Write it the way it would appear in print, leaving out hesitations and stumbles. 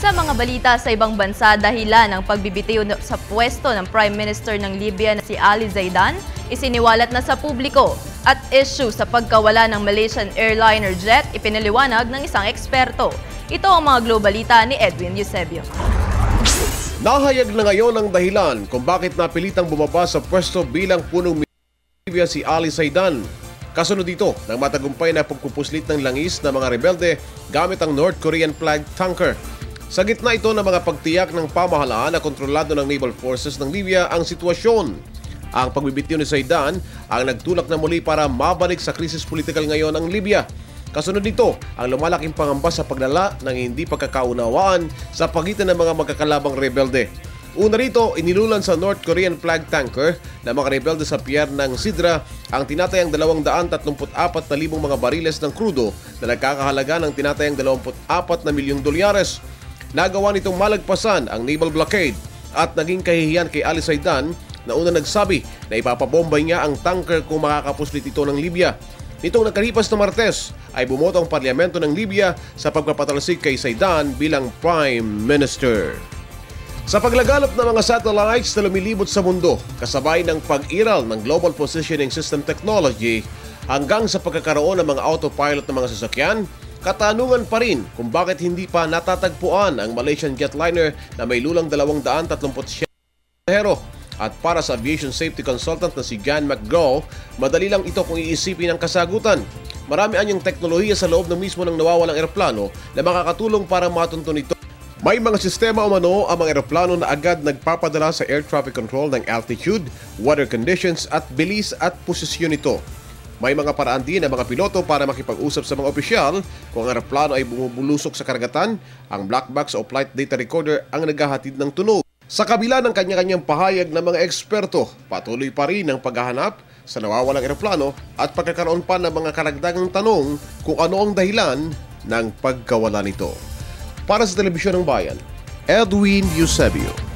Sa mga balita sa ibang bansa, dahilan ng pagbibitiw sa pwesto ng Prime Minister ng Libya na si Ali Zaidan, isiniwalat na sa publiko at issue sa pagkawala ng Malaysian airliner jet, ipinaliwanag ng isang eksperto. Ito ang mga globalita ni Edwin Eusebio. Nahayag na ngayon ang dahilan kung bakit napilitang bumaba sa pwesto bilang punong Libya si Ali Zaidan. Kasunod dito ng matagumpay na pagpupuslit ng langis ng mga rebelde gamit ang North Korean flag tanker. Sa gitna ito ng mga pagtiyak ng pamahalaan na kontrolado ng naval forces ng Libya ang sitwasyon. Ang pagbibitiw ni Zaidan ang nagtulak na muli para mabalik sa krisis politikal ngayon ang Libya. Kasunod nito ang lumalaking pangamba sa paglala ng hindi pagkakaunawaan sa pagitan ng mga magkakalabang rebelde. Una rito, inilulan sa North Korean flag tanker na mga rebelde sa pier ng Sidra ang tinatayang 234,000 mga bariles ng krudo na nagkakahalaga ng tinatayang 24 na milyong dolyares. Nagawa nitong malagpasan ang naval blockade at naging kahihiyan kay Ali Zaidan na una nagsabi na ipapabombay niya ang tanker kung makakapuslit ito ng Libya. Nitong nakalipas na Martes ay bumoto ang parlamento ng Libya sa pagpapatalsik kay Zaidan bilang Prime Minister. Sa paglaganap ng mga satellites na lumilibot sa mundo, kasabay ng pag-iral ng Global Positioning System Technology hanggang sa pagkakaroon ng mga autopilot ng mga sasakyan, katanungan pa rin kung bakit hindi pa natatagpuan ang Malaysian jetliner na may lulang 237 pasahero. At para sa aviation safety consultant na si Jan McGraw, madali lang ito kung iisipin ang kasagutan. Marami anyang teknolohiya sa loob ng mismo ng nawawalang eroplano na makakatulong para matunton ito. May mga sistema umano ang mga eroplano na agad nagpapadala sa air traffic control ng altitude, weather conditions at bilis at posisyon nito. May mga paraan din ang mga piloto para makipag-usap sa mga opisyal kung ang eroplano ay bumubulusok sa karagatan, ang black box o flight data recorder ang naghahatid ng tunog. Sa kabila ng kanya-kanyang pahayag ng mga eksperto, patuloy pa rin ang paghahanap sa nawawalang eroplano at pagkakaroon pa ng mga karagdagang tanong kung ano ang dahilan ng pagkawala nito. Para sa Telebisyon ng Bayan, Edwin Eusebio.